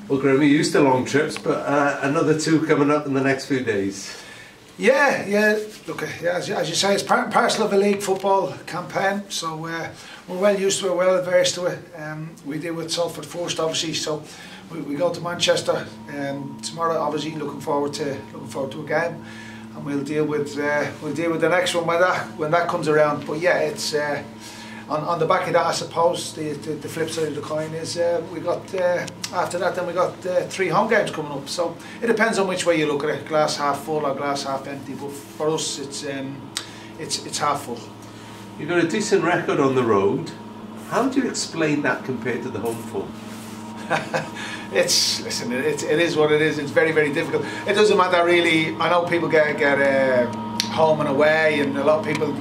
Well, Graham, we're used to long trips, but another 2 coming up in the next few days. Yeah. Look, as you say, it's part and parcel of a league football campaign, so we're well used to it, well adversed to it. We deal with Salford first, obviously, so we go to Manchester tomorrow. Obviously, looking forward to a game, and we'll deal with the next one when that comes around. But yeah, it's on the back of that, I suppose the flip side of the coin is we got after that, then we got 3 home games coming up. So it depends on which way you look at it, glass half full or glass half empty. But for us, it's half full. You've got a decent record on the road. How do you explain that compared to the home form? It is what it is. It's very, very difficult. It doesn't matter really. I know people get home and away, and a lot of people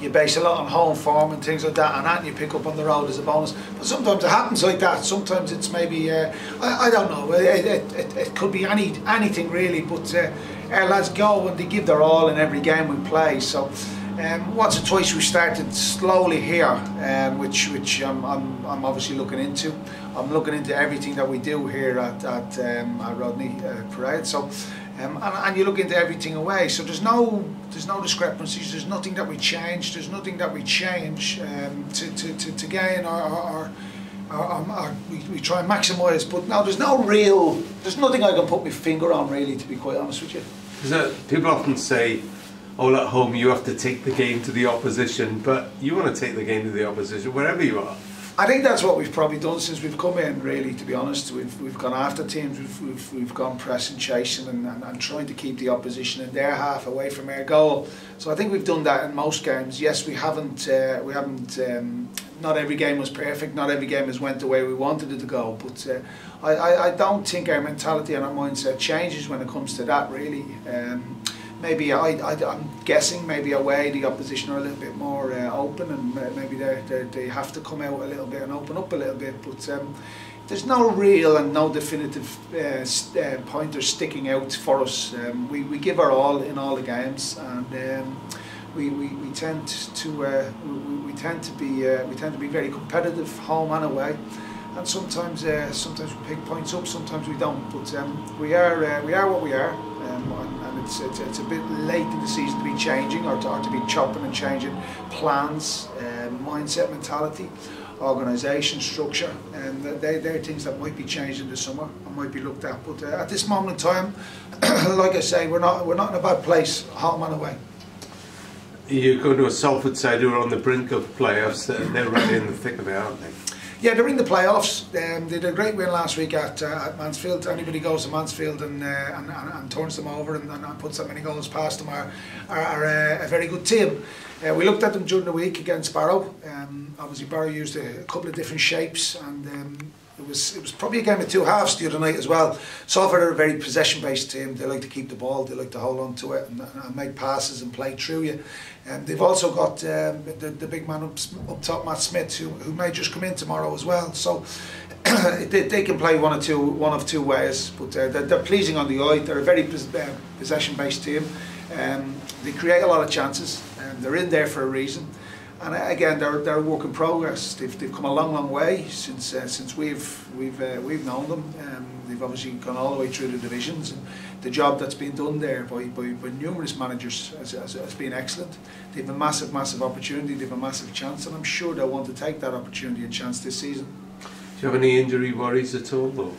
you base a lot on home form and things like that, and that you pick up on the road as a bonus. But sometimes it happens like that. Sometimes it's maybe I don't know. It could be anything really. But our lads go and they give their all in every game we play. So once or twice we started slowly here, which I'm obviously looking into. I'm looking into everything that we do here at Rodney Parade. So. And you look into everything away, so there's no discrepancies. There's nothing that we change. There's nothing that we change to gain or we try and maximise. But no, there's nothing I can put my finger on really, to be quite honest with you. Because people often say, "Oh, at home you have to take the game to the opposition," but you want to take the game to the opposition wherever you are. I think that's what we've probably done since we've come in, really, to be honest. We've gone after teams, we've gone pressing, chasing and trying to keep the opposition in their half away from our goal. So I think we've done that in most games. Yes, we haven't not every game was perfect, not every game has went the way we wanted it to go, but I don't think our mentality and our mindset changes when it comes to that, really. Maybe I'm guessing maybe away the opposition are a little bit more open, and maybe they have to come out a little bit and open up a little bit. But there's no real and no definitive pointers sticking out for us. We give our all in all the games, and we tend to be very competitive home and away. And sometimes we pick points up, sometimes we don't. But we are what we are. And it's a bit late in the season to be changing or to be chopping and changing plans, mindset, mentality, organisation, structure, and they're things that might be changed in the summer and might be looked at. But at this moment in time, like I say, we're not in a bad place, home and away. You're going to a Salford side who are on the brink of playoffs, and they're right in the thick of it, aren't they? Yeah, they're in the playoffs. They did a great win last week at Mansfield. Anybody goes to Mansfield and turns them over and puts that many goals past them are a very good team. We looked at them during the week against Barrow. Obviously Barrow used a couple of different shapes, and it was probably a game of 2 halves the other night as well. Salford are a very possession-based team. They like to keep the ball, they like to hold on to it and make passes and play through you. They've also got the big man up top, Matt Smith, who may just come in tomorrow as well. So they can play one of two ways, but they're pleasing on the eye. They're a very possession-based team. They create a lot of chances, and they're in there for a reason. And again, they're a work in progress. They've come a long way since we've known them. They've obviously gone all the way through the divisions, and the job that's been done there by numerous managers has been excellent. They've a massive opportunity. They've a massive chance, and I'm sure they'll want to take that opportunity and chance this season. Do you have any injury worries at all, though?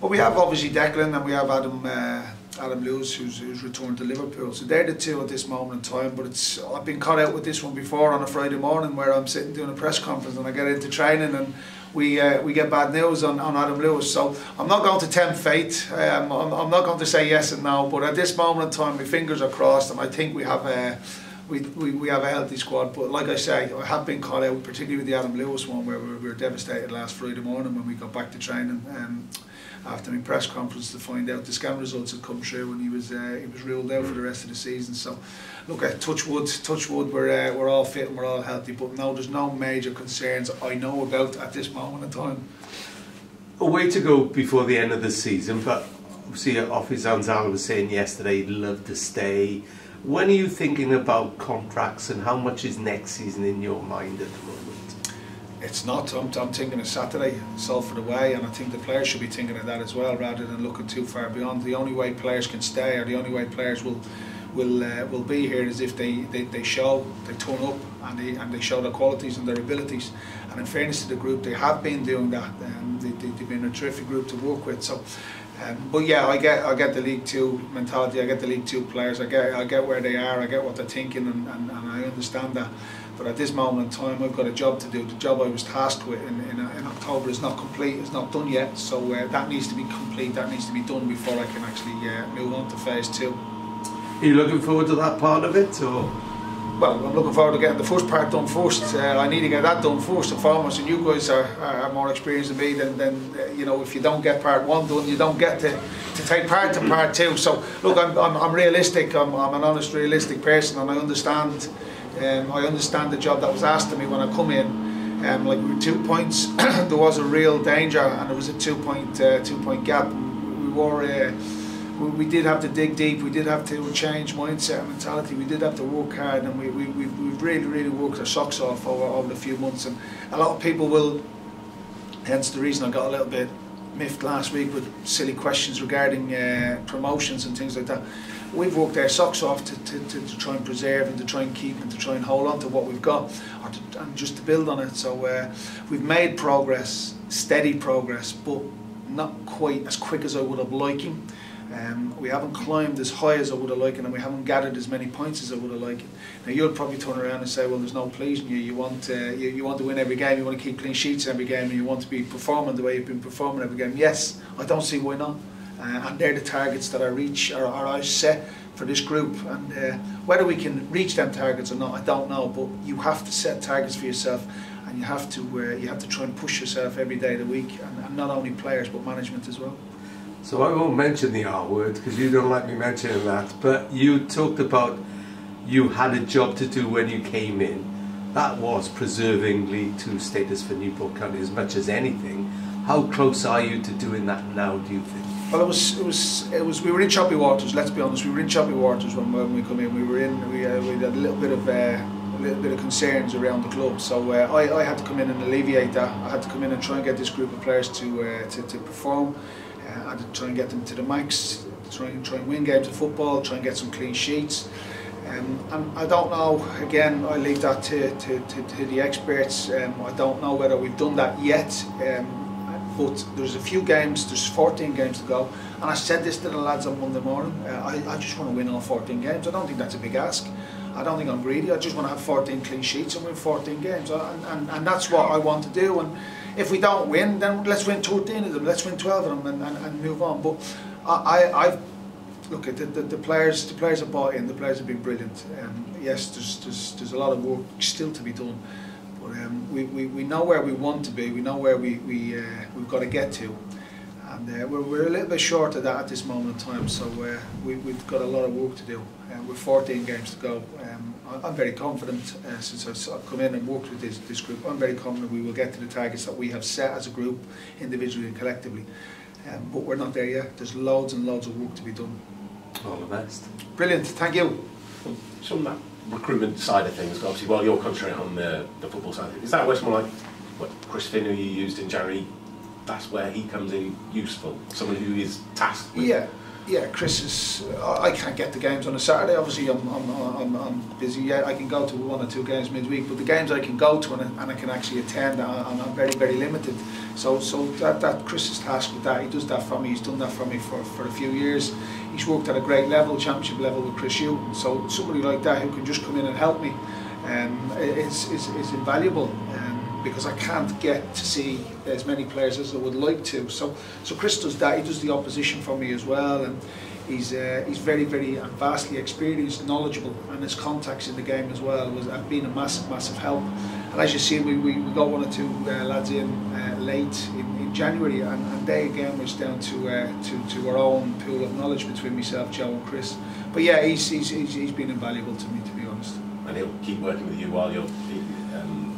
Well, we have obviously Declan, and we have Adam Lewis, who's returned to Liverpool. So they're the 2 at this moment in time. But I've been caught out with this one before on a Friday morning, where I'm sitting doing a press conference and I get into training and we get bad news on Adam Lewis. So I'm not going to tempt fate. I'm not going to say yes and no. But at this moment in time, my fingers are crossed, and I think we have a healthy squad. But like I say, I have been caught out, particularly with the Adam Lewis one, where we were devastated last Friday morning when we got back to training. After my press conference to find out the scan results had come through, and he was ruled out for the rest of the season. So look, touch wood, we're all fit and we're all healthy, but no, there's no major concerns I know about at this moment in time. A way to go before the end of the season, but obviously Office Anzal was saying yesterday he'd love to stay. When are you thinking about contracts, and how much is next season in your mind at the moment? It's not. I'm thinking of Saturday, Salford away, and I think the players should be thinking of that as well, rather than looking too far beyond. The only way players can stay, or the only way players will be here, is if they turn up and they show their qualities and their abilities. And in fairness to the group, they have been doing that. They've been a terrific group to work with. So, but yeah, I get the League Two mentality. I get the League Two players. I get where they are. I get what they're thinking, and I understand that. But at this moment in time, I've got a job to do. The job I was tasked with in October is not complete. It's not done yet. So that needs to be complete. That needs to be done before I can actually move on to phase 2. Are you looking forward to that part of it, or? Well, I'm looking forward to getting the first part done first. I need to get that done first and foremost. And you guys are more experienced than me. Then you know, if you don't get part 1 done, you don't get to take part in part 2. So look, I'm realistic. I'm an honest, realistic person, and I understand the job that was asked of me when I come in. Like, we were 2 points. There was a real danger, and there was a 2-point gap. We did have to dig deep. We did have to change mindset and mentality. We did have to work hard, and we've really worked our socks off over the few months. And a lot of people will, hence the reason I got a little bit miffed last week with silly questions regarding promotions and things like that. We've worked our socks off to try and preserve and to try and keep and to try and hold on to what we've got, and just to build on it. So we've made progress, steady progress, but not quite as quick as I would have liked. We haven't climbed as high as I would have liked, and we haven't gathered as many points as I would have liked. Now, you'll probably turn around and say, well, there's no pleasing you. You want to win every game. You want to keep clean sheets every game, and you want to be performing the way you've been performing every game. Yes, I don't see why not. And they're the targets that I reach, or I set for this group. And whether we can reach them targets or not, I don't know. But you have to set targets for yourself, and you have to try and push yourself every day of the week, and not only players but management as well. So I won't mention the R word because you don't like me mentioning that, but you talked about you had a job to do when you came in. That was preserving League 2 status for Newport County as much as anything. How close are you to doing that now, do you think? Well, we were in choppy waters, let's be honest. We were in choppy waters when we come in. We had a little bit of concerns around the club. So I had to come in and alleviate that. I had to come in and try and get this group of players to perform. I had to try and get them to the max, try and win games of football, try and get some clean sheets. And I don't know, again, I leave that to the experts. I don't know whether we've done that yet, but there's a few games, there's 14 games to go. And I said this to the lads on Monday morning, I just want to win all 14 games. I don't think that's a big ask. I don't think I'm greedy. I just want to have 14 clean sheets and win 14 games. And that's what I want to do. And if we don't win, then let's win 13 of them, let's win 12 of them and move on. But look at the players. The players have bought in. The players have been brilliant. Yes, there's a lot of work still to be done, but we know where we want to be. We know where we've got to get to, and we're a little bit short of that at this moment in time. So we've got a lot of work to do. With 14 games to go, I'm very confident. Since I've come in and worked with this group, I'm very confident we will get to the targets that we have set as a group, individually and collectively. But we're not there yet. There's loads and loads of work to be done. All the best. Brilliant, thank you. So on that recruitment side of things, obviously, while you're concentrating on the football side, is that what's more like what Chris Finn, who you used in January, that's where he comes in useful? Someone who is tasked with... Yeah, Chris is. I can't get the games on a Saturday. Obviously, I'm busy. Yeah, I can go to 1 or 2 games midweek, but the games I can go to and I can actually attend, I'm very limited. So that Chris is tasked with that. He does that for me. He's done that for me for a few years. He's worked at a great level, championship level with Chris Hugh. So somebody like that who can just come in and help me, is invaluable. Because I can't get to see as many players as I would like to. So Chris does that. He does the opposition for me as well, and he's very and vastly experienced and knowledgeable, and his contacts in the game as well have been a massive help. And as you see, we got 1 or 2 lads in late in January, and they again was down to our own pool of knowledge between myself, Joe, and Chris. But yeah, he's been invaluable to me, to be honest. And he'll keep working with you while you're...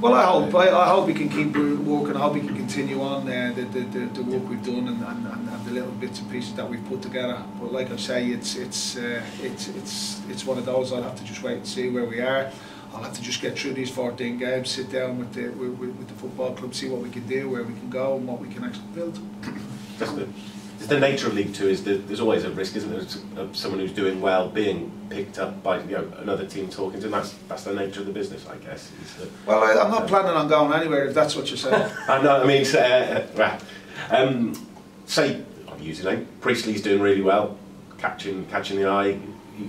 Well, I hope he can keep working. I hope he can continue on the work we've done and the little bits and pieces that we've put together. But like I say, it's one of those. I'll have to just wait and see where we are. I'll have to just get through these 14 games, sit down with the football club, see what we can do, where we can go, and what we can actually build. It's the nature of League Two is that there's always a risk, isn't there, of someone who's doing well being picked up by another team talking to them. That's the nature of the business, I guess. Well, I'm not planning on going anywhere if that's what you're saying. I know. I mean, say I'm using name. Priestley's doing really well, catching the eye.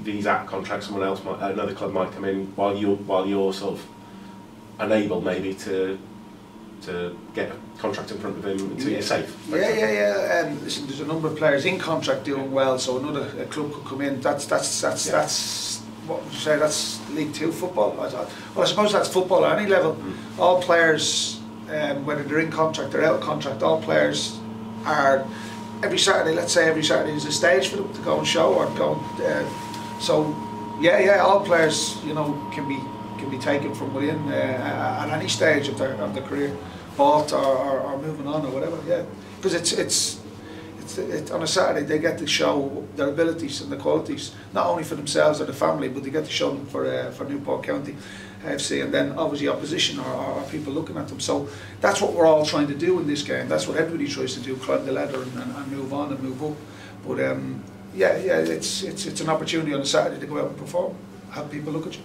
He's out of contract. Someone else, another club might come in while you're sort of unable maybe to get a contract in front of him until you're safe. Yeah. Listen, there's a number of players in contract doing well, so another club could come in. That's what would you say? That's League Two football. Well, I suppose that's football at any level. All players, whether they're in contract or out of contract, all players are every Saturday. Let's say every Saturday is a stage for them to go and show or go. So all players, can be taken from within at any stage of their career, bought or moving on or whatever. Yeah, because it's on a Saturday they get to show their abilities and their qualities, not only for themselves or the family, but they get to show them for Newport County FC, and then obviously opposition or people looking at them. So that's what we're all trying to do in this game. That's what everybody tries to do: climb the ladder and move on and move up. But it's an opportunity on a Saturday to go out and perform, have people look at you.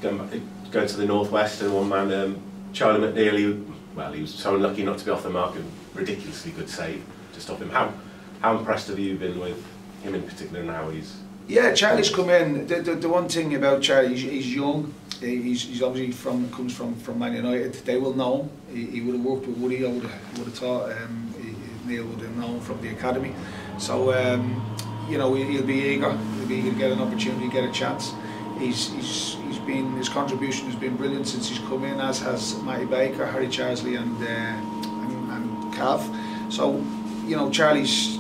Going to the northwest, and one man, Charlie McNeil, he was so unlucky not to be off the mark. A ridiculously good save to stop him. How impressed have you been with him in particular and how he's? Yeah, Charlie's come in. The one thing about Charlie, he's young. He's obviously comes from Man United. They will know him. He would have worked with Woody. I would have thought Neil would have known from the academy. So he'll be eager. He'll be eager to get an opportunity, get a chance. His contribution has been brilliant since he's come in, as has Matty Baker, Harry Charsley, and Cav. So Charlie's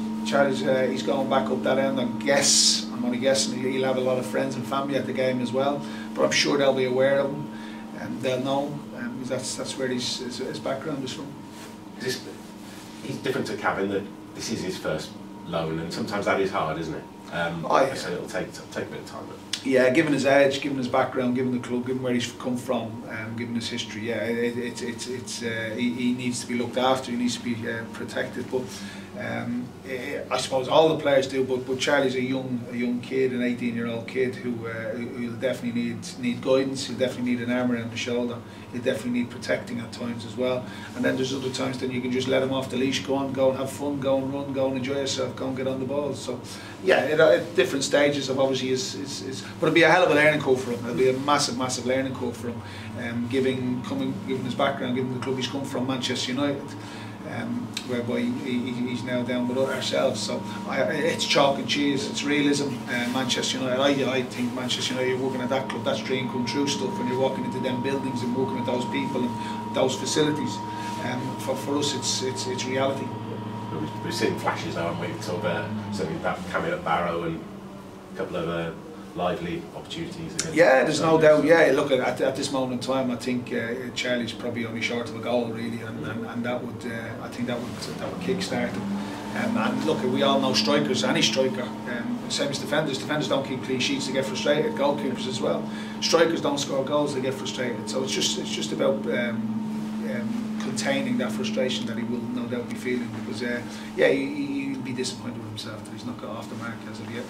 he's going back up that end. I'm only guessing he'll have a lot of friends and family at the game as well. But I'm sure they'll be aware of him and they'll know him. That's where his background is from. He's different to Cav in that this is his first loan, and sometimes that is hard, isn't it? So it'll take a bit of time. Yeah, given his age, given his background, given the club, given where he's come from, given his history, he needs to be looked after. He needs to be protected. But I suppose all the players do. But Charlie's a young kid, an 18-year-old kid who'll definitely need guidance. He'll definitely need an arm around the shoulder. He'll definitely need protecting at times as well. And then there's other times then you can just let him off the leash, go and have fun, go and run, go and enjoy yourself, go and get on the ball. So at different stages of obviously but it'll be a hell of a learning curve for him. It'll be a massive learning curve for him. Given his background, given the club he's come from, Manchester United, whereby he's now down with ourselves. So it's chalk and cheese. It's realism. Manchester United. I think Manchester United. You're working at that club. That's dream come true stuff. When you're walking into them buildings and working with those people and those facilities. For us, it's reality. We've seen flashes, haven't we? Sort of certainly that cameo at Barrow and a couple of lively opportunities. There's no doubt. Yeah, look at this moment in time, I think Charlie's probably only short of a goal really, and that would I think that would kickstart him. And look, we all know strikers. Any striker, same as defenders. Defenders don't keep clean sheets; they get frustrated. Goalkeepers as well. Strikers don't score goals; they get frustrated. So it's just about containing that frustration that he will no doubt be feeling, because he'll be disappointed with himself that he's not got off the mark as of yet.